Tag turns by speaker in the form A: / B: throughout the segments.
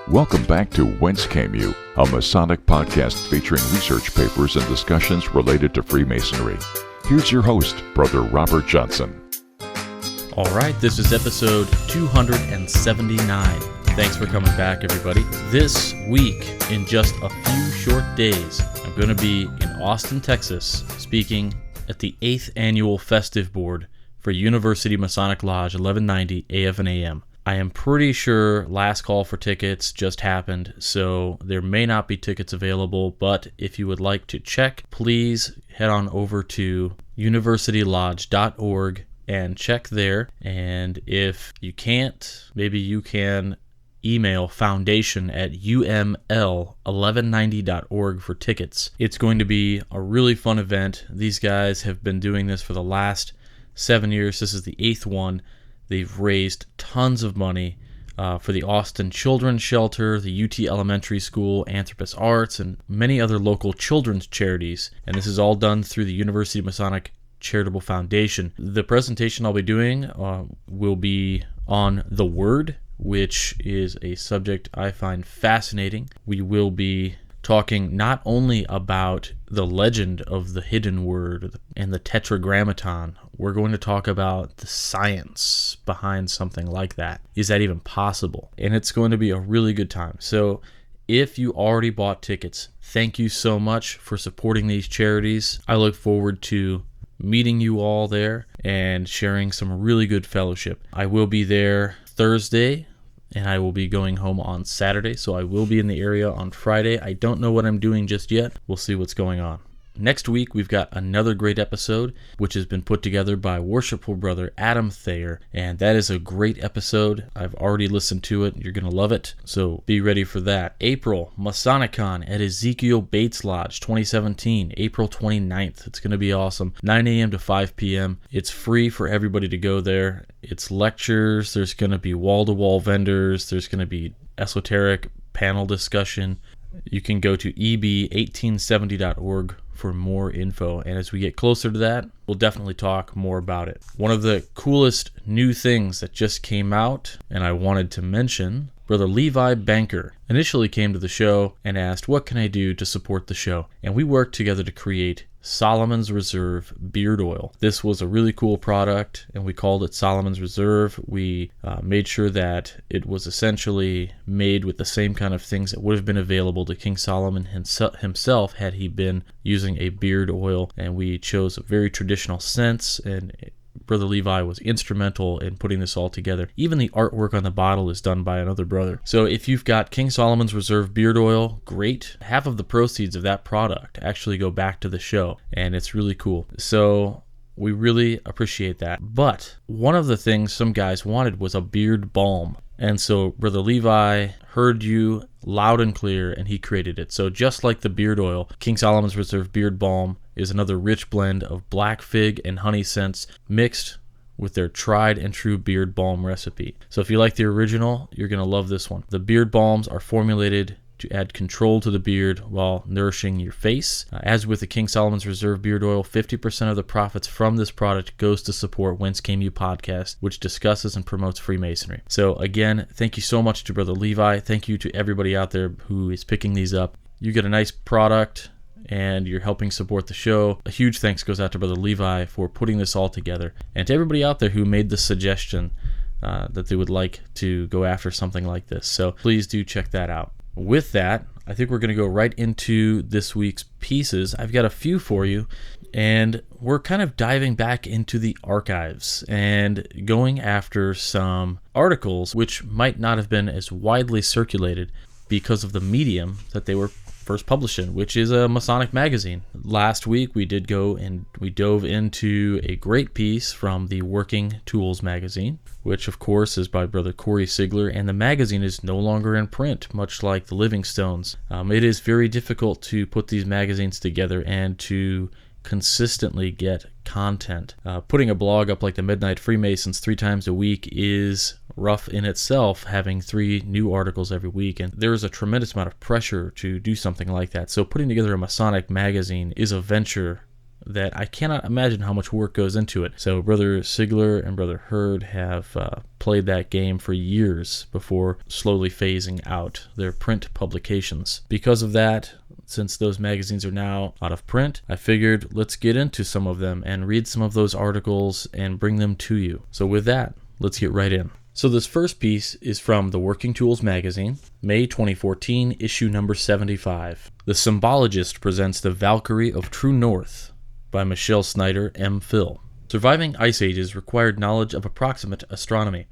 A: Welcome back to Whence, a Masonic podcast featuring research papers and discussions related to Freemasonry. Here's your host, Brother Robert Johnson.
B: All right, this is episode 279. Thanks for coming back, everybody. This week, in just a few short days, I'm going to be in Austin, Texas, speaking at the 8th Annual Festive Board for University Masonic Lodge 1190 AF and AM. I am pretty sure last call for tickets just happened, so there may not be tickets available, but if you would like to check, please head on over to universitylodge.org and check there. And if you can't, maybe you can email foundation@uml1190.org for tickets. It's going to be a really fun event. These guys have been doing this for the last 7 years. This is the 8th one. They've raised tons of money for the Austin Children's Shelter, the UT Elementary School, Anthropos Arts, and many other local children's charities. And this is all done through the University Masonic Charitable Foundation. The presentation I'll be doing will be on the Word, which is a subject I find fascinating. We will be talking not only about the legend of the hidden word and the tetragrammaton. We're going to talk about the science behind something like that. Is that even possible? And it's going to be a really good time. So if you already bought tickets, thank you so much for supporting these charities. I look forward to meeting you all there and sharing some really good fellowship. I will be there Thursday, and I will be going home on Saturday, so I will be in the area on Friday. I don't know what I'm doing just yet. We'll see what's going on. Next week, we've got another great episode, which has been put together by Worshipful Brother Adam Thayer, and that is a great episode. I've already listened to it. You're going to love it, so be ready for that. April, Masonicon at Ezekiel Bates Lodge 2017, April 29th. It's going to be awesome. 9 a.m. to 5 p.m. It's free for everybody to go there. It's lectures. There's going to be wall-to-wall vendors. There's going to be esoteric panel discussion. You can go to eb1870.org for more info, and as we get closer to that, we'll definitely talk more about it. One of the coolest new things that just came out, and I wanted to mention, Brother Levi Banker initially came to the show and asked, what can I do to support the show? And we worked together to create Solomon's Reserve beard oil. This was a really cool product, and we called it Solomon's Reserve. We made sure that it was essentially made with the same kind of things that would have been available to King Solomon himself had he been using a beard oil, and we chose a very traditional scents, and Brother Levi was instrumental in putting this all together. Even the artwork on the bottle is done by another brother. So if you've got King Solomon's Reserve beard oil, great. Half of the proceeds of that product actually go back to the show, and it's really cool. So we really appreciate that. But one of the things some guys wanted was a beard balm. And so Brother Levi heard you loud and clear, and he created it. So just like the beard oil, King Solomon's Reserve beard balm is another rich blend of black fig and honey scents mixed with their tried and true beard balm recipe. So if you like the original, you're going to love this one. The beard balms are formulated to add control to the beard while nourishing your face. As with the King Solomon's Reserve beard oil, 50% of the profits from this product goes to support Whence podcast, which discusses and promotes Freemasonry. So again, thank you so much to Brother Levi. Thank you to everybody out there who is picking these up. You get a nice product, and you're helping support the show. A huge thanks goes out to Brother Levi for putting this all together, and to everybody out there who made the suggestion that they would like to go after something like this. So please do check that out. With that, I think we're going to go right into this week's pieces. I've got a few for you, and we're kind of diving back into the archives and going after some articles which might not have been as widely circulated because of the medium that they were first published in, which is a Masonic magazine. Last week we did go and we dove into a great piece from the Working Tools magazine, which of course is by Brother Corey Sigler, and the magazine is no longer in print, much like the Livingstones. It is very difficult to put these magazines together and to consistently get content. Putting a blog up like the Midnight Freemasons 3 times a week is rough in itself, having 3 new articles every week, and there is a tremendous amount of pressure to do something like that. So putting together a Masonic magazine is a venture that I cannot imagine how much work goes into it. So Brother Sigler and Brother Hurd have played that game for years before slowly phasing out their print publications. Because of that, since those magazines are now out of print, I figured let's get into some of them and read some of those articles and bring them to you. So with that, let's get right in. So this first piece is from the Working Tools magazine, May 2014, issue number 75. The Symbologist presents The Valkyrie of True North by Michelle Snyder, M.Phil. Surviving ice ages required knowledge of approximate astronomy,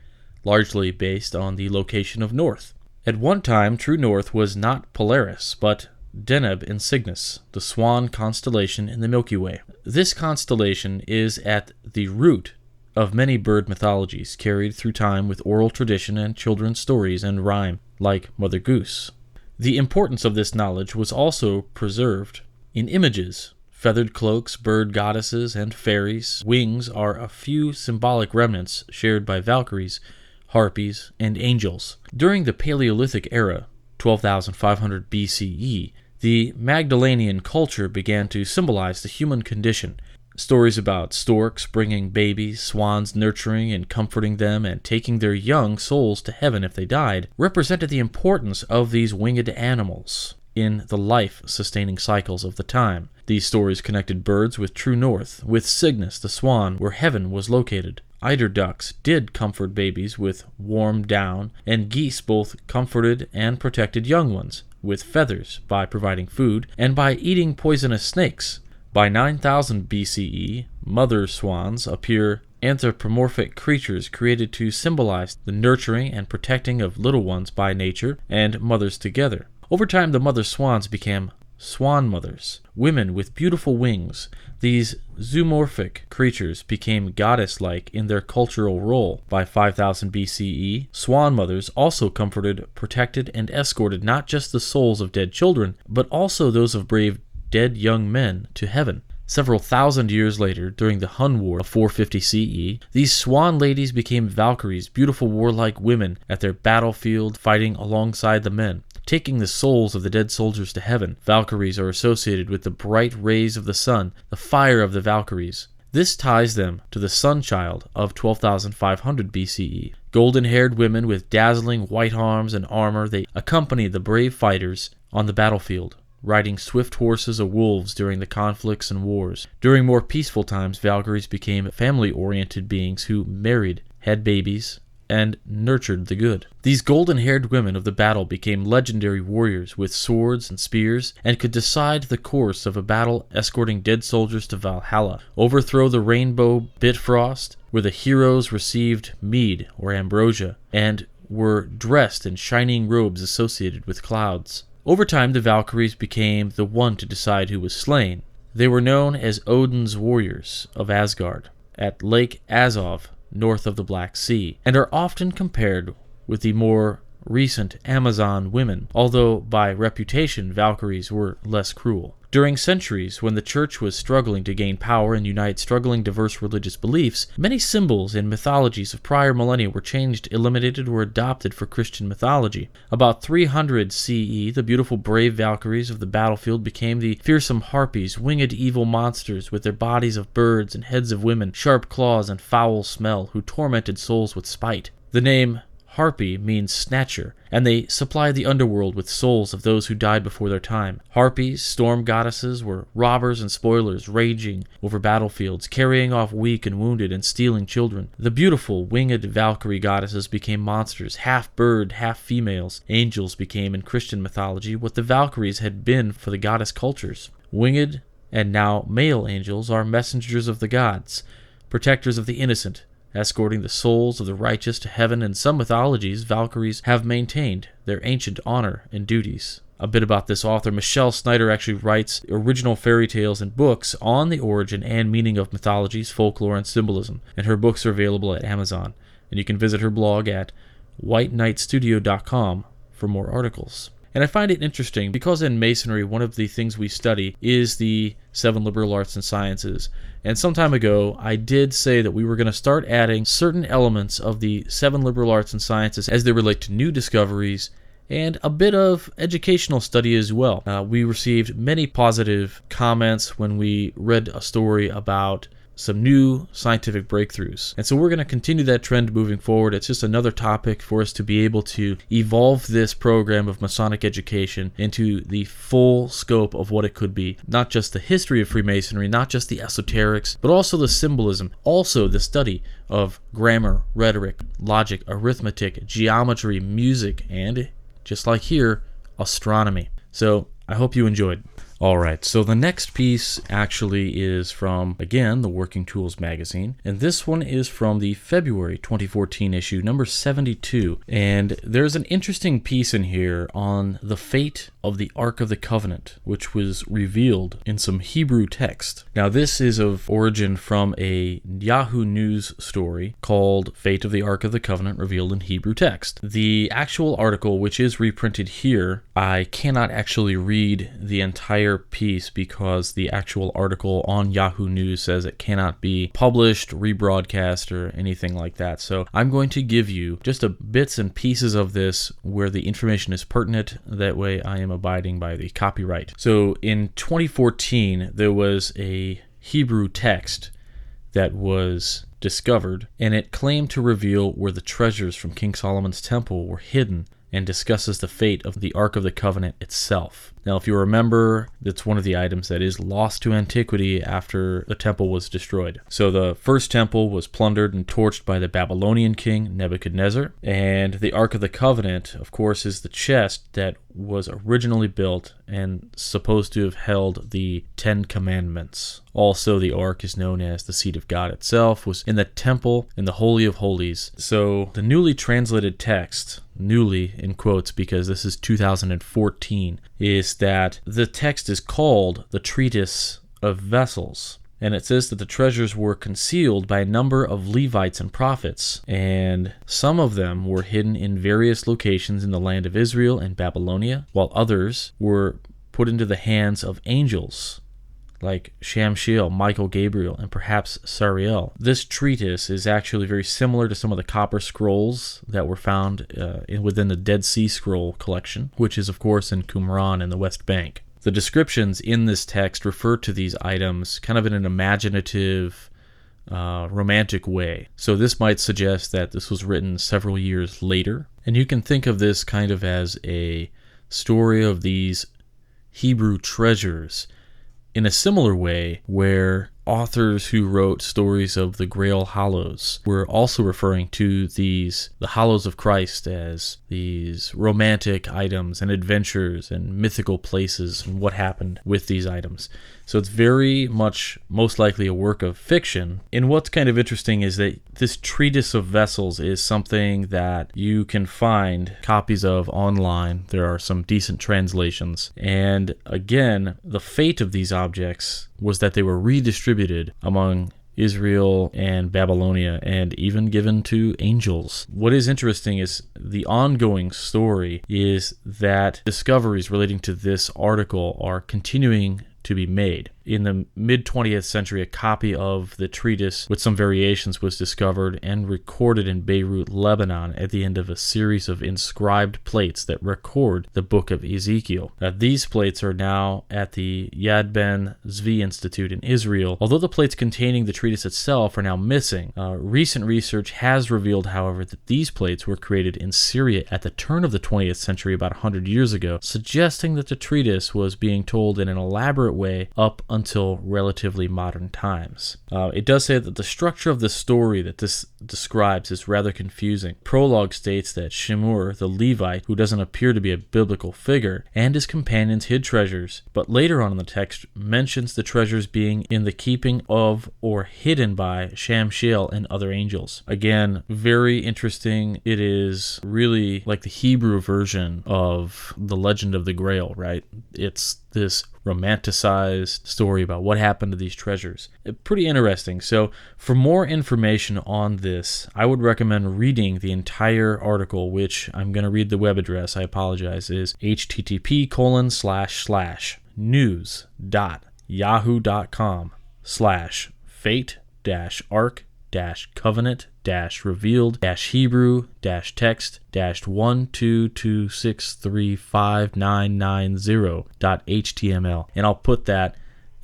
B: largely based on the location of north. At one time, True North was not Polaris, but Deneb in Cygnus, the swan constellation in the Milky Way. This constellation is at the root of many bird mythologies carried through time with oral tradition and children's stories and rhyme, like Mother Goose. The importance of this knowledge was also preserved in images. Feathered cloaks, bird goddesses, and fairies' wings are a few symbolic remnants shared by Valkyries, harpies, and angels. During the Paleolithic era, 12,500 BCE, the Magdalenian culture began to symbolize the human condition. Stories about storks bringing babies, swans nurturing and comforting them, and taking their young souls to heaven if they died, represented the importance of these winged animals in the life-sustaining cycles of the time. These stories connected birds with True North, with Cygnus the swan, where heaven was located. Eider ducks did comfort babies with warm down, and geese both comforted and protected young ones with feathers by providing food and by eating poisonous snakes. By 9000 BCE, mother swans appear anthropomorphic creatures created to symbolize the nurturing and protecting of little ones by nature and mothers together. Over time, the mother swans became swan mothers, women with beautiful wings. These zoomorphic creatures became goddess-like in their cultural role. By 5000 BCE, swan mothers also comforted, protected, and escorted not just the souls of dead children, but also those of brave dead young men to heaven. Several thousand years later, during the Hun War of 450 CE, these swan ladies became Valkyries, beautiful warlike women at their battlefield fighting alongside the men, taking the souls of the dead soldiers to heaven. Valkyries are associated with the bright rays of the sun, the fire of the Valkyries. This ties them to the sun child of 12,500 BCE. Golden-haired women with dazzling white arms and armor, they accompany the brave fighters on the battlefield, riding swift horses of wolves during the conflicts and wars. During more peaceful times, Valkyries became family-oriented beings who married, had babies, and nurtured the good. These golden-haired women of the battle became legendary warriors with swords and spears, and could decide the course of a battle, escorting dead soldiers to Valhalla, overthrow the rainbow Bifrost, where the heroes received mead or ambrosia, and were dressed in shining robes associated with clouds. Over time, the Valkyries became the one to decide who was slain. They were known as Odin's warriors of Asgard, at Lake Azov, north of the Black Sea, and are often compared with the more recent Amazon women, although by reputation Valkyries were less cruel. During centuries, when the church was struggling to gain power and unite struggling diverse religious beliefs, many symbols and mythologies of prior millennia were changed, eliminated, or adopted for Christian mythology. About 300 CE, the beautiful brave Valkyries of the battlefield became the fearsome harpies, winged evil monsters with their bodies of birds and heads of women, sharp claws and foul smell, who tormented souls with spite. The name Harpy means snatcher, and they supplied the underworld with souls of those who died before their time. Harpies, storm goddesses, were robbers and spoilers, raging over battlefields, carrying off weak and wounded, and stealing children. The beautiful, winged Valkyrie goddesses became monsters, half bird, half females. Angels became, in Christian mythology, what the Valkyries had been for the goddess cultures. Winged, and now male angels, are messengers of the gods, protectors of the innocent, escorting the souls of the righteous to heaven. In some mythologies, Valkyries have maintained their ancient honor and duties. A bit about this author. Michelle Snyder actually writes original fairy tales and books on the origin and meaning of mythologies, folklore, and symbolism, and her books are available at Amazon. And you can visit her blog at whiteknightstudio.com for more articles. And I find it interesting because in Masonry, one of the things we study is the 7 liberal arts and sciences. And some time ago, I did say that we were going to start adding certain elements of the 7 liberal arts and sciences as they relate to new discoveries and a bit of educational study as well. We received many positive comments when we read a story about some new scientific breakthroughs. And so we're going to continue that trend moving forward. It's just another topic for us to be able to evolve this program of Masonic education into the full scope of what it could be. Not just the history of Freemasonry, not just the esoterics, but also the symbolism, also the study of grammar, rhetoric, logic, arithmetic, geometry, music, and, just like here, astronomy. So I hope you enjoyed. All right, so the next piece actually is from, again, the Working Tools magazine, and this one is from the February 2014 issue, number 72, and there's an interesting piece in here on the fate of the Ark of the Covenant, which was revealed in some Hebrew text. Now, this is of origin from a Yahoo News story called Fate of the Ark of the Covenant Revealed in Hebrew Text. The actual article, which is reprinted here, I cannot actually read the entire piece because the actual article on Yahoo News says it cannot be published, rebroadcast, or anything like that. So I'm going to give you just a bits and pieces of this where the information is pertinent. That way I am abiding by the copyright. So in 2014, there was a Hebrew text that was discovered, and it claimed to reveal where the treasures from King Solomon's temple were hidden, and discusses the fate of the Ark of the Covenant itself. Now, if you remember, that's one of the items that is lost to antiquity after the temple was destroyed. So the first temple was plundered and torched by the Babylonian king Nebuchadnezzar, and the Ark of the Covenant, of course, is the chest that was originally built and supposed to have held the 10 Commandments. Also, the Ark is known as the seat of God itself, was in the temple in the Holy of Holies. So the newly translated text, newly in quotes because this is 2014, is that the text is called the Treatise of Vessels. And it says that the treasures were concealed by a number of Levites and prophets, and some of them were hidden in various locations in the land of Israel and Babylonia, while others were put into the hands of angels like Shamshiel, Michael, Gabriel, and perhaps Sariel. This treatise is actually very similar to some of the copper scrolls that were found within the Dead Sea Scroll collection, which is, of course, in Qumran in the West Bank. The descriptions in this text refer to these items kind of in an imaginative, romantic way. So this might suggest that this was written several years later. And you can think of this kind of as a story of these Hebrew treasures in a similar way where authors who wrote stories of the Grail Hollows were also referring to the Hollows of Christ as these romantic items and adventures and mythical places and what happened with these items. So it's very much most likely a work of fiction. And what's kind of interesting is that this Treatise of Vessels is something that you can find copies of online. There are some decent translations. And again, the fate of these objects was that they were redistributed among Israel and Babylonia, and even given to angels. What is interesting is the ongoing story is that discoveries relating to this article are continuing to be made. In the mid-20th century, a copy of the treatise with some variations was discovered and recorded in Beirut, Lebanon, at the end of a series of inscribed plates that record the book of Ezekiel. These plates are now at the Yad Ben Zvi Institute in Israel. Although the plates containing the treatise itself are now missing, recent research has revealed, however, that these plates were created in Syria at the turn of the 20th century, about 100 years ago, suggesting that the treatise was being told in an elaborate way up until relatively modern times. It does say that the structure of the story that this describes is rather confusing. Prologue states that Shemur, the Levite, who doesn't appear to be a biblical figure, and his companions hid treasures, but later on in the text mentions the treasures being in the keeping of or hidden by Shamshiel and other angels. Again, very interesting. It is really like the Hebrew version of the legend of the Grail, right? It's this romanticized story about what happened to these treasures. Pretty interesting. So for more information on this, I would recommend reading the entire article, which I'm going to read the web address, I apologize, is http://news.yahoo.com/fate-ark Covenant-Revealed-Hebrew-text-122635990.html. And I'll put that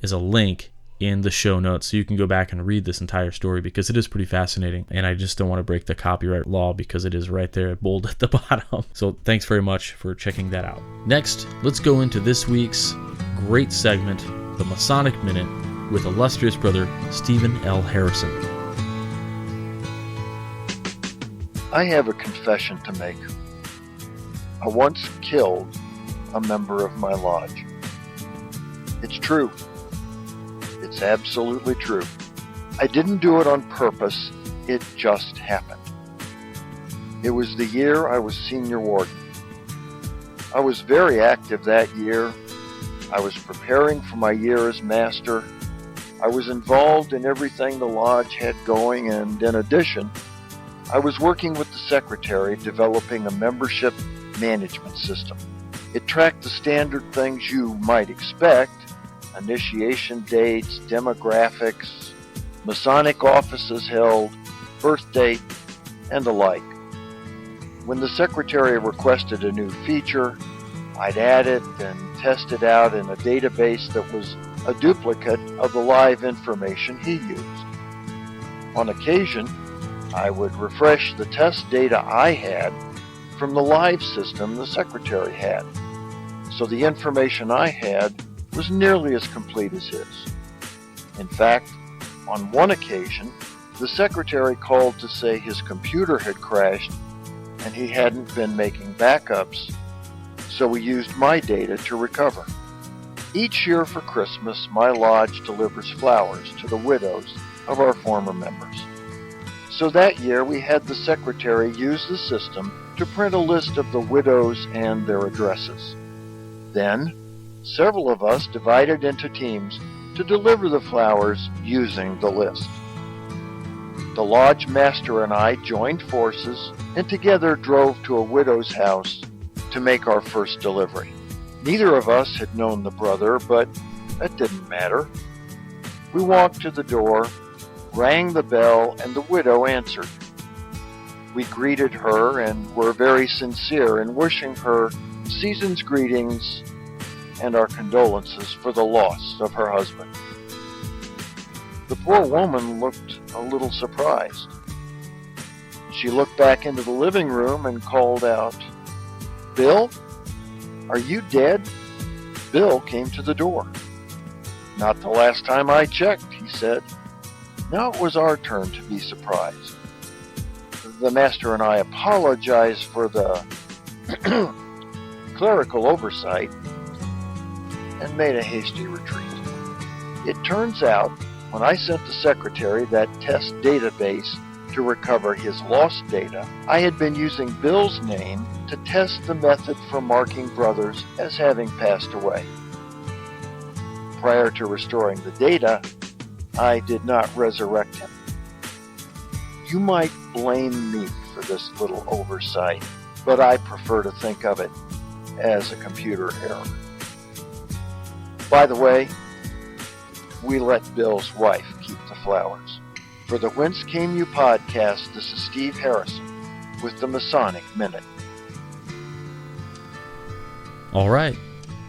B: as a link in the show notes so you can go back and read this entire story, because it is pretty fascinating, and I just don't want to break the copyright law because it is right there bold at the bottom. So thanks very much for checking that out. Next, let's go into this week's great segment, the Masonic Minute, with illustrious brother Stephen L. Harrison.
C: I have a confession to make. I once killed a member of my lodge. It's true. It's absolutely true. I didn't do it on purpose. It just happened. It was the year I was senior warden. I was very active that year. I was preparing for my year as master. I was involved in everything the lodge had going, and in addition, I was working with the secretary developing a membership management system. It tracked the standard things you might expect: initiation dates, demographics, Masonic offices held, birth date, and the like. When the secretary requested a new feature, I'd add it and test it out in a database that was a duplicate of the live information he used. On occasion, I would refresh the test data I had from the live system the secretary had, so the information I had was nearly as complete as his. In fact, on one occasion, the secretary called to say his computer had crashed and he hadn't been making backups, so we used my data to recover. Each year for Christmas, my lodge delivers flowers to the widows of our former members. So that year, we had the secretary use the system to print a list of the widows and their addresses. Then, several of us divided into teams to deliver the flowers using the list. The lodge master and I joined forces and together drove to a widow's house to make our first delivery. Neither of us had known the brother, but that didn't matter. We walked to the door, rang the bell, and the widow answered. We greeted her and were very sincere in wishing her season's greetings and our condolences for the loss of her husband. The poor woman looked a little surprised. She looked back into the living room and called out, "Bill, are you dead?" Bill came to the door. "Not the last time I checked," he said. Now it was our turn to be surprised. The master and I apologized for the clerical oversight and made a hasty retreat. It turns out, when I sent the secretary that test database to recover his lost data, I had been using Bill's name to test the method for marking brothers as having passed away. Prior to restoring the data, I did not resurrect him. You might blame me for this little oversight, but I prefer to think of it as a computer error. By the way, we let Bill's wife keep the flowers. For the Whence Came You podcast, this is Steve Harrison with the Masonic Minute.
B: All right.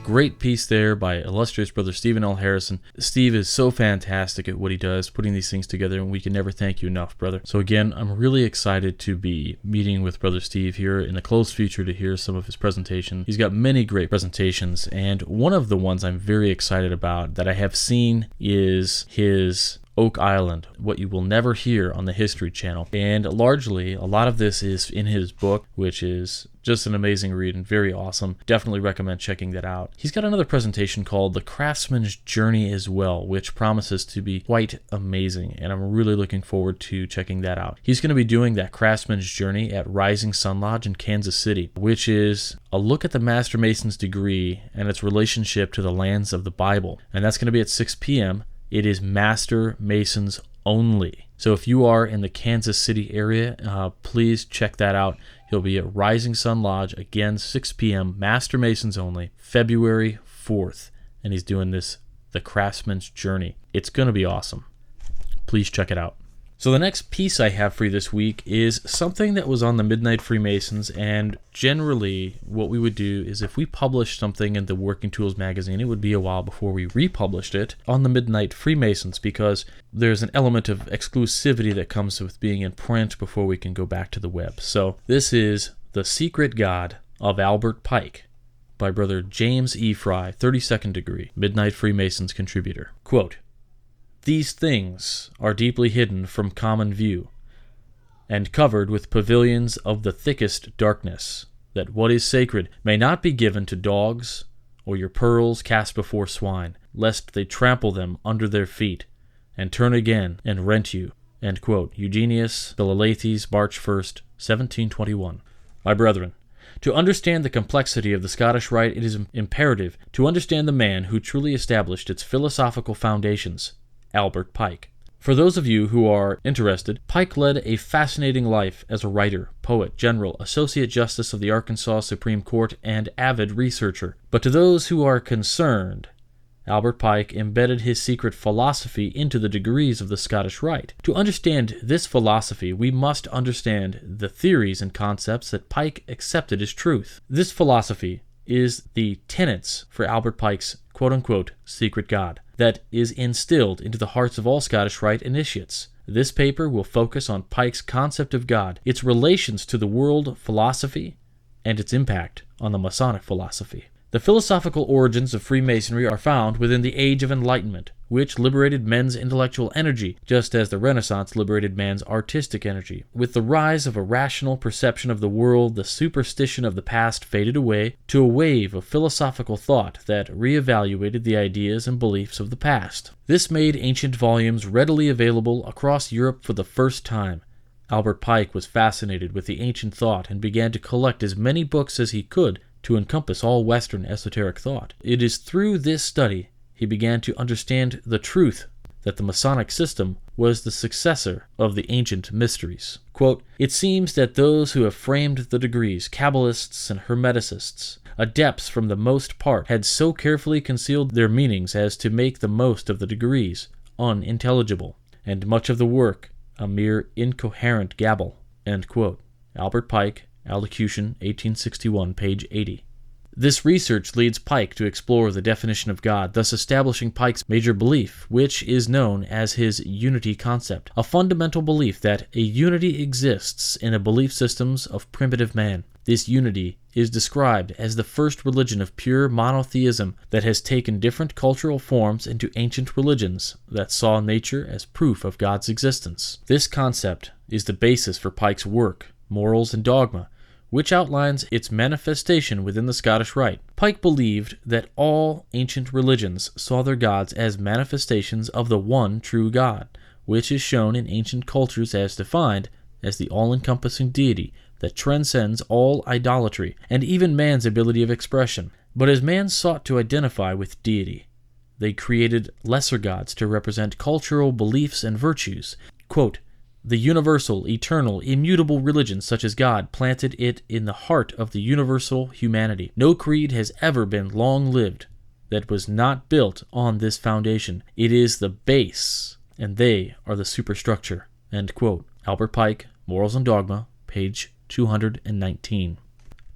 B: Great piece there by illustrious brother Stephen L. Harrison. Steve is so fantastic at what he does, putting these things together, and we can never thank you enough, brother. So again, I'm really excited to be meeting with brother Steve here in the close future to hear some of his presentation. He's got many great presentations, and one of the ones I'm very excited about that I have seen is his Oak Island, What You Will Never Hear on the History Channel. And largely, a lot of this is in his book, which is just an amazing read and very awesome. Definitely recommend checking that out. He's got another presentation called The Craftsman's Journey as well, which promises to be quite amazing, and I'm really looking forward to checking that out. He's going to be doing that Craftsman's Journey at Rising Sun Lodge in Kansas City, which is a look at the Master Mason's degree and its relationship to the lands of the Bible. And that's going to be at 6 p.m. It is Master Masons only. So if you are in the Kansas City area, please check that out. He'll be at Rising Sun Lodge, again, 6 p.m., Master Masons only, February 4th. And he's doing this, The Craftsman's Journey. It's going to be awesome. Please check it out. So the next piece I have for you this week is something that was on the Midnight Freemasons, and generally what we would do is if we published something in the Working Tools magazine, it would be a while before we republished it on the Midnight Freemasons, because there's an element of exclusivity that comes with being in print before we can go back to the web. So this is The Secret God of Albert Pike by Brother James E. Fry, 32nd degree, Midnight Freemasons contributor. Quote, "These things are deeply hidden from common view, and covered with pavilions of the thickest darkness, that what is sacred may not be given to dogs, or your pearls cast before swine, lest they trample them under their feet, and turn again and rent you." End quote. Eugenius Philalethes, March 1st, 1721. My brethren, to understand the complexity of the Scottish Rite, it is imperative to understand the man who truly established its philosophical foundations, Albert Pike. For those of you who are interested, Pike led a fascinating life as a writer, poet, general, Associate Justice of the Arkansas Supreme Court, and avid researcher. But to those who are concerned, Albert Pike embedded his secret philosophy into the degrees of the Scottish Rite. To understand this philosophy, we must understand the theories and concepts that Pike accepted as truth. This philosophy is the tenets for Albert Pike's quote-unquote secret God that is instilled into the hearts of all Scottish Rite initiates. This paper will focus on Pike's concept of God, its relations to the world philosophy, and its impact on the Masonic philosophy. The philosophical origins of Freemasonry are found within the Age of Enlightenment, which liberated men's intellectual energy, just as the Renaissance liberated man's artistic energy. With the rise of a rational perception of the world, the superstition of the past faded away to a wave of philosophical thought that reevaluated the ideas and beliefs of the past. This made ancient volumes readily available across Europe for the first time. Albert Pike was fascinated with the ancient thought and began to collect as many books as he could to encompass all Western esoteric thought. It is through this study he began to understand the truth that the Masonic system was the successor of the ancient mysteries. Quote, "It seems that those who have framed the degrees, Kabbalists and Hermeticists, adepts from the most part, had so carefully concealed their meanings as to make the most of the degrees unintelligible, and much of the work a mere incoherent gabble." End quote. Albert Pike, Allocution, 1861, page 80. This research leads Pike to explore the definition of God, thus establishing Pike's major belief, which is known as his unity concept, a fundamental belief that a unity exists in the belief systems of primitive man. This unity is described as the first religion of pure monotheism that has taken different cultural forms into ancient religions that saw nature as proof of God's existence. This concept is the basis for Pike's work, Morals and Dogma, which outlines its manifestation within the Scottish Rite. Pike believed that all ancient religions saw their gods as manifestations of the one true God, which is shown in ancient cultures as defined as the all-encompassing deity that transcends all idolatry and even man's ability of expression. But as man sought to identify with deity, they created lesser gods to represent cultural beliefs and virtues. Quote, "The universal, eternal, immutable religion such as God planted it in the heart of the universal humanity. No creed has ever been long-lived that was not built on this foundation. It is the base, and they are the superstructure." End quote. Albert Pike, Morals and Dogma, page 219.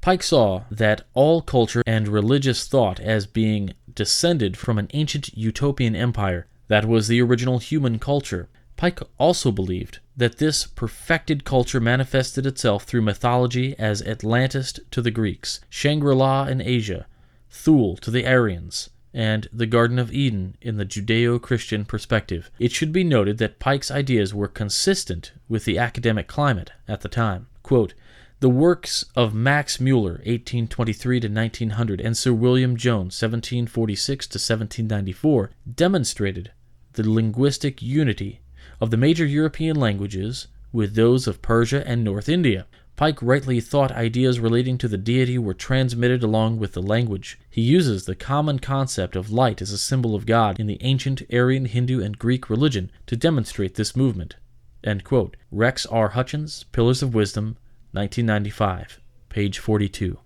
B: Pike saw that all culture and religious thought as being descended from an ancient utopian empire that was the original human culture. Pike also believed that this perfected culture manifested itself through mythology as Atlantis to the Greeks, Shangri-La in Asia, Thule to the Aryans, and the Garden of Eden in the Judeo-Christian perspective. It should be noted that Pike's ideas were consistent with the academic climate at the time. Quote, "The works of Max Muller, 1823 to 1900, and Sir William Jones, 1746 to 1794, demonstrated the linguistic unity of the major European languages with those of Persia and North India. Pike rightly thought ideas relating to the deity were transmitted along with the language. He uses the common concept of light as a symbol of God in the ancient Aryan, Hindu, and Greek religion to demonstrate this movement." End quote. Rex R. Hutchins, Pillars of Wisdom, 1995, page 42.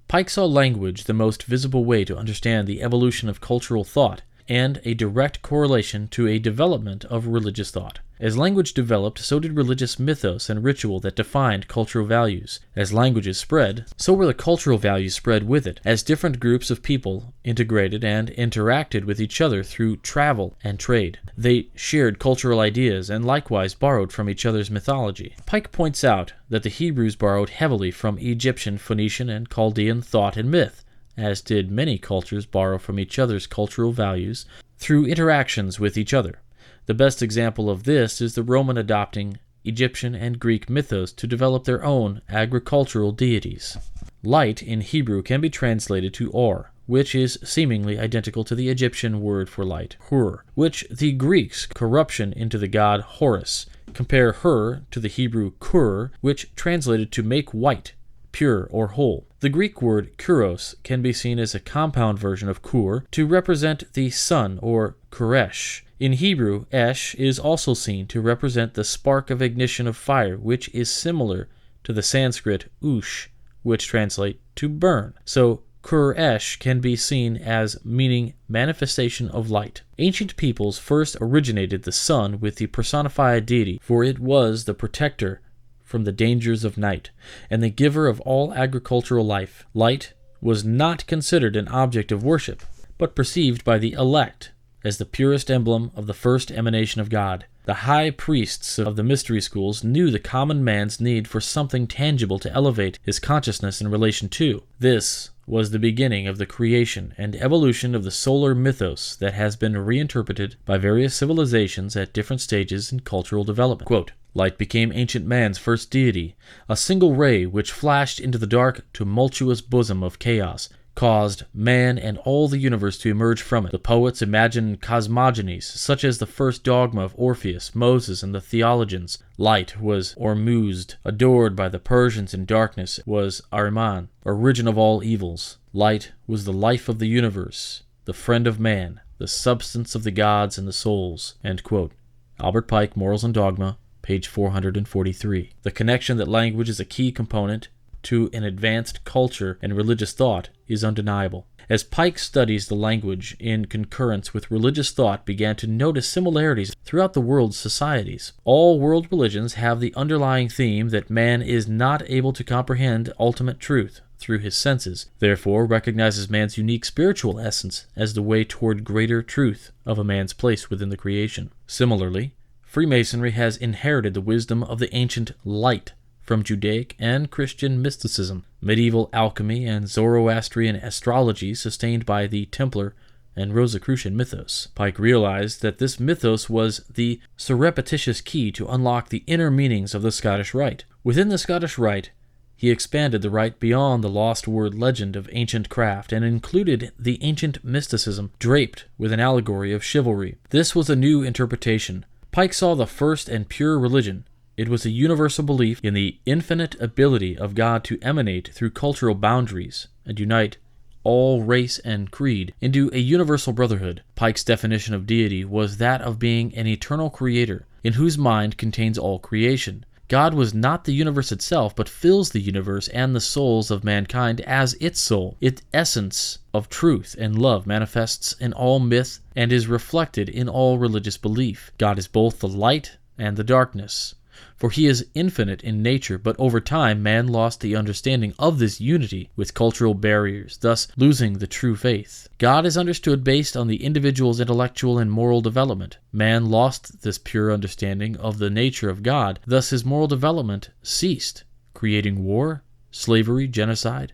B: Pike saw language the most visible way to understand the evolution of cultural thought. and a direct correlation to a development of religious thought. As language developed, so did religious mythos and ritual that defined cultural values. As languages spread, so were the cultural values spread with it, as different groups of people integrated and interacted with each other through travel and trade. They shared cultural ideas and likewise borrowed from each other's mythology. Pike points out that the Hebrews borrowed heavily from Egyptian, Phoenician, and Chaldean thought and myth, as did many cultures borrow from each other's cultural values through interactions with each other. The best example of this is the Roman adopting Egyptian and Greek mythos to develop their own agricultural deities. Light in Hebrew can be translated to or, which is seemingly identical to the Egyptian word for light, hur, which the Greeks corruption into the god Horus. Compare hur to the Hebrew kur, which translated to make white, pure, or whole. The Greek word kuros can be seen as a compound version of kur to represent the sun, or kuresh. In Hebrew, esh is also seen to represent the spark of ignition of fire, which is similar to the Sanskrit ush, which translate to burn. So Kur-esh can be seen as meaning manifestation of light. Ancient peoples first originated the sun with the personified deity, for it was the protector from the dangers of night, and the giver of all agricultural life. Light was not considered an object of worship, but perceived by the elect as the purest emblem of the first emanation of God. The high priests of the mystery schools knew the common man's need for something tangible to elevate his consciousness in relation to. This was the beginning of the creation and evolution of the solar mythos that has been reinterpreted by various civilizations at different stages in cultural development. Quote, "Light became ancient man's first deity, a single ray which flashed into the dark, tumultuous bosom of chaos, caused man and all the universe to emerge from it. The poets imagined cosmogonies, such as the first dogma of Orpheus, Moses, and the theologians. Light was Ormuzd, adored by the Persians in darkness was Ahriman, origin of all evils. Light was the life of the universe, the friend of man, the substance of the gods and the souls." End quote. Albert Pike, Morals and Dogma, page 443. The connection that language is a key component to an advanced culture and religious thought is undeniable. As Pike studies the language in concurrence with religious thought, began to notice similarities throughout the world's societies. All world religions have the underlying theme that man is not able to comprehend ultimate truth through his senses, therefore recognizes man's unique spiritual essence as the way toward greater truth of a man's place within the creation. Similarly, Freemasonry has inherited the wisdom of the ancient light from Judaic and Christian mysticism, medieval alchemy, and Zoroastrian astrology sustained by the Templar and Rosicrucian mythos. Pike realized that this mythos was the surreptitious key to unlock the inner meanings of the Scottish Rite. Within the Scottish Rite, he expanded the rite beyond the lost word legend of ancient craft and included the ancient mysticism draped with an allegory of chivalry. This was a new interpretation. Pike saw the first and pure religion. It was a universal belief in the infinite ability of God to emanate through cultural boundaries and unite all race and creed into a universal brotherhood. Pike's definition of deity was that of being an eternal creator in whose mind contains all creation. God was not the universe itself, but fills the universe and the souls of mankind as its soul. Its essence of truth and love manifests in all myth and is reflected in all religious belief. God is both the light and the darkness, for he is infinite in nature, but over time man lost the understanding of this unity with cultural barriers, thus losing the true faith. God is understood based on the individual's intellectual and moral development. Man lost this pure understanding of the nature of God, thus his moral development ceased, creating war, slavery, genocide,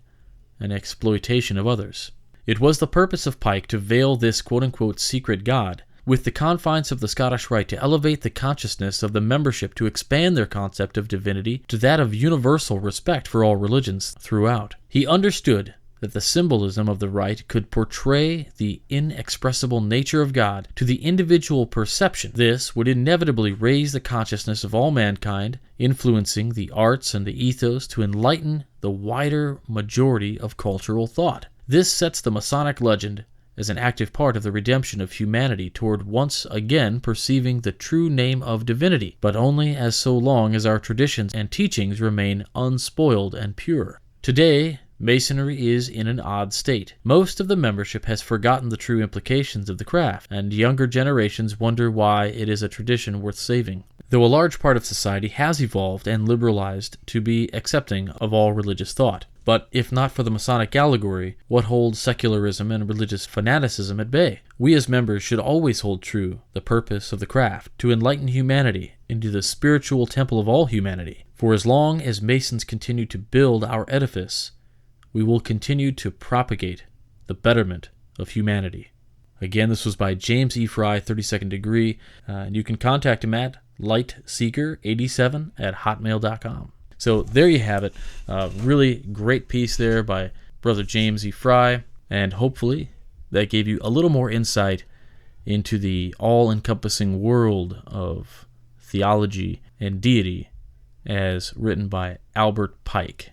B: and exploitation of others. It was the purpose of Pike to veil this quote-unquote secret God with the confines of the Scottish Rite, to elevate the consciousness of the membership, to expand their concept of divinity to that of universal respect for all religions throughout. He understood that the symbolism of the Rite could portray the inexpressible nature of God to the individual perception. This would inevitably raise the consciousness of all mankind, influencing the arts and the ethos to enlighten the wider majority of cultural thought. This sets the Masonic legend as an active part of the redemption of humanity toward once again perceiving the true name of divinity, but only as so long as our traditions and teachings remain unspoiled and pure. Today, Masonry is in an odd state. Most of the membership has forgotten the true implications of the craft, and younger generations wonder why it is a tradition worth saving. Though a large part of society has evolved and liberalized to be accepting of all religious thought. But if not for the Masonic allegory, what holds secularism and religious fanaticism at bay? We as members should always hold true the purpose of the craft, to enlighten humanity into the spiritual temple of all humanity. For as long as Masons continue to build our edifice, we will continue to propagate the betterment of humanity. Again, this was by James E. Fry, 32nd Degree, and you can contact him at lightseeker87@hotmail.com. So there you have it. Really great piece there by Brother James E. Fry, and hopefully that gave you a little more insight into the all-encompassing world of theology and deity as written by Albert Pike.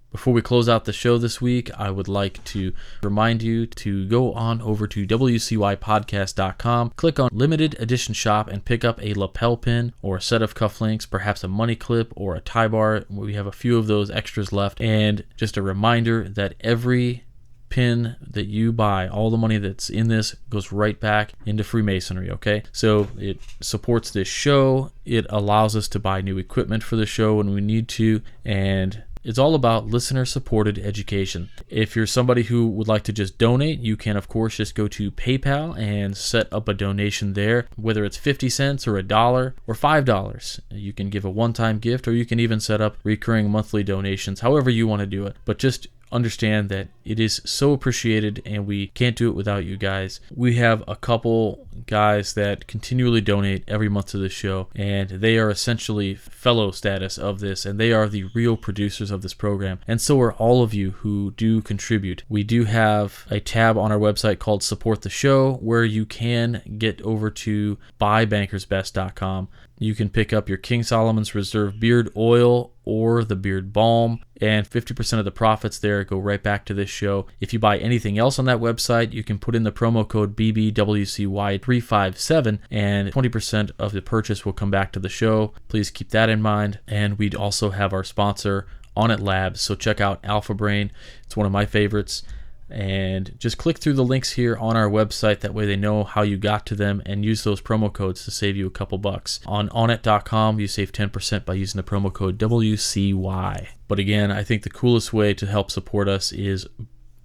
B: Before we close out the show this week, I would like to remind you to go on over to wcypodcast.com, click on Limited Edition Shop, and pick up a lapel pin or a set of cufflinks, perhaps a money clip or a tie bar. We have a few of those extras left. And just a reminder that every pin that you buy, all the money that's in this goes right back into Freemasonry, okay? So it supports this show. It allows us to buy new equipment for the show when we need to, and it's all about listener-supported education. If you're somebody who would like to just donate, you can, of course, just go to PayPal and set up a donation there, whether it's 50 cents or $1 or $5. You can give a one-time gift, or you can even set up recurring monthly donations, however you want to do it. But just understand that it is so appreciated, and we can't do it without you guys. We have a couple guys that continually donate every month to the show, and they are essentially fellow status of this, and they are the real producers of this program, and so are all of you who do contribute. We do have a tab on our website called Support the Show, where you can get over to buybankersbest.com. You can pick up your King Solomon's Reserve Beard Oil or the Beard Balm, and 50% of the profits there go right back to this show. If you buy anything else on that website, you can put in the promo code BBWCY357, and 20% of the purchase will come back to the show. Please keep that in mind. And we'd also have our sponsor, On It Labs, so check out Alpha Brain. It's one of my favorites. And just click through the links here on our website. That way they know how you got to them, and use those promo codes to save you a couple bucks. On onit.com, you save 10% by using the promo code WCY. But again, I think the coolest way to help support us is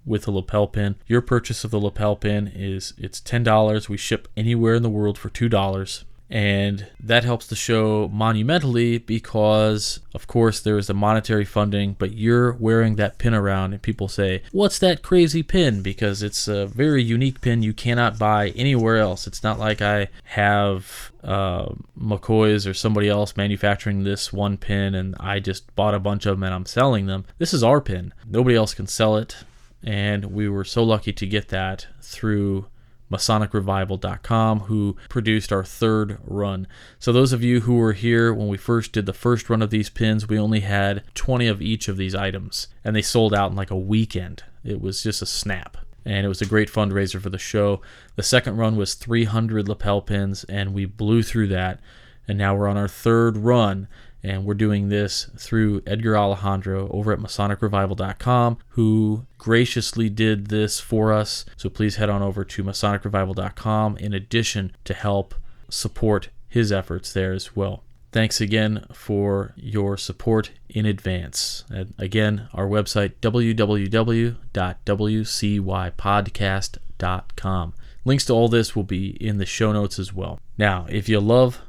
B: with a lapel pin. Your purchase of the lapel pin it's $10. We ship anywhere in the world for $2. And that helps the show monumentally because, of course, there is the monetary funding, but you're wearing that pin around and people say, "What's that crazy pin?" Because it's a very unique pin you cannot buy anywhere else. It's not like I have McCoy's or somebody else manufacturing this one pin and I just bought a bunch of them and I'm selling them. This is our pin. Nobody else can sell it, and we were so lucky to get that through MasonicRevival.com, who produced our third run. So those of you who were here when we first did the first run of these pins, we only had 20 of each of these items, and they sold out in like a weekend. It was just a snap, and it was a great fundraiser for the show. The second run was 300 lapel pins, and we blew through that, and now we're on our third run. And we're doing this through Edgar Alejandro over at MasonicRevival.com, who graciously did this for us. So please head on over to MasonicRevival.com in addition to help support his efforts there as well. Thanks again for your support in advance. And again, our website, www.wcypodcast.com. Links to all this will be in the show notes as well. Now, if you love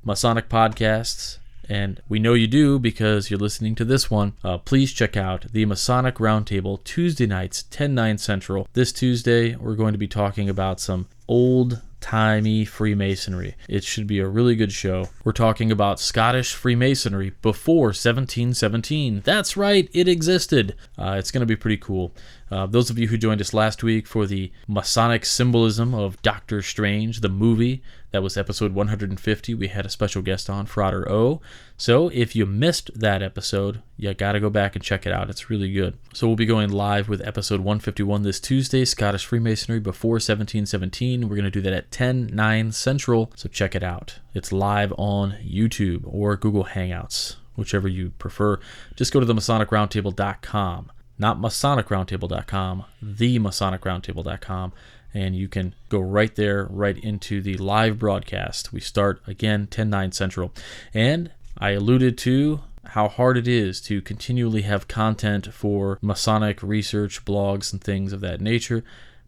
B: Masonic podcasts, and we know you do because you're listening to this one, please check out the Masonic Roundtable Tuesday nights, 10/9 Central. This Tuesday, we're going to be talking about some old-timey Freemasonry. It should be a really good show. We're talking about Scottish Freemasonry before 1717. That's right, it existed. It's going to be pretty cool. Those of you who joined us last week for the Masonic symbolism of Doctor Strange, the movie, that was episode 150. We had a special guest on, Frater O. So if you missed that episode, you got to go back and check it out. It's really good. So we'll be going live with episode 151 this Tuesday, Scottish Freemasonry before 1717. We're going to do that at 10/9 Central, so check it out. It's live on YouTube or Google Hangouts, whichever you prefer. Just go to the MasonicRoundtable.com. not MasonicRoundtable.com, theMasonicRoundtable.com, and you can go right there, right into the live broadcast. We start, again, 10/9 Central. And I alluded to how hard it is to continually have content for Masonic research, blogs, and things of that nature,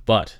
B: but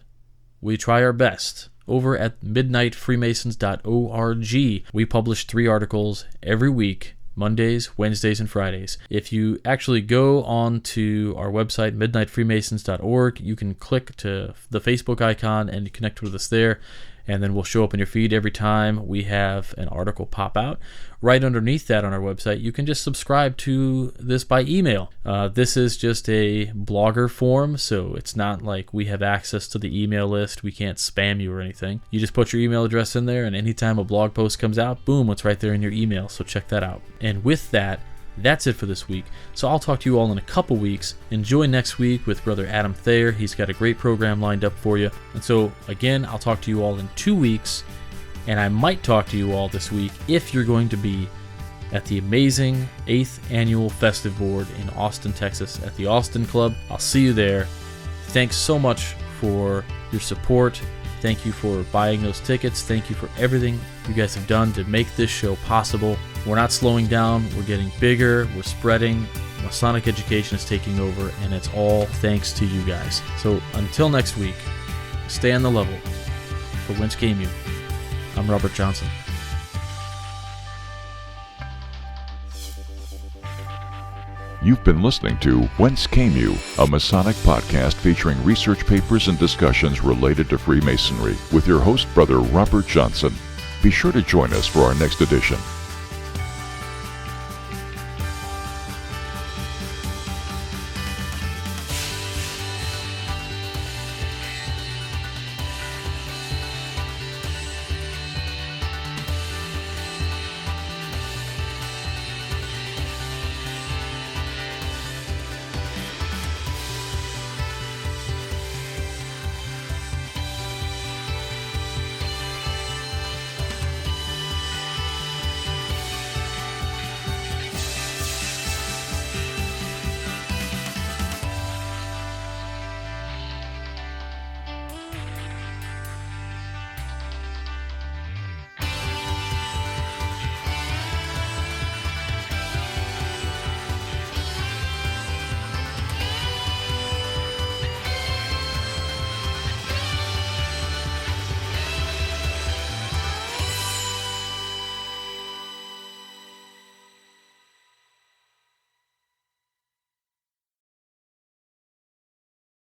B: we try our best. Over at midnightfreemasons.org, we publish 3 articles every week, Mondays, Wednesdays, and Fridays. If you actually go on to our website, midnightfreemasons.org, you can click to the Facebook icon and connect with us there, and then we'll show up in your feed every time we have an article pop out. Right underneath that on our website, you can just subscribe to this by email. This is just a blogger form, so it's not like we have access to the email list. We can't spam you or anything. You just put your email address in there, and anytime a blog post comes out, boom, it's right there in your email, so check that out. And with that, that's it for this week. So I'll talk to you all in a couple weeks. Enjoy next week with Brother Adam Thayer. He's got a great program lined up for you. And so, again, I'll talk to you all in 2 weeks. And I might talk to you all this week if you're going to be at the amazing 8th Annual Festive Board in Austin, Texas at the Austin Club. I'll see you there. Thanks so much for your support. Thank you for buying those tickets. Thank you for everything you guys have done to make this show possible. We're not slowing down. We're getting bigger. We're spreading. Masonic education is taking over, and it's all thanks to you guys. So until next week, stay on the level. For Whence Came You, I'm Robert Johnson.
A: You've been listening to Whence Came You, a Masonic podcast featuring research papers and discussions related to Freemasonry with your host, Brother Robert Johnson. Be sure to join us for our next edition.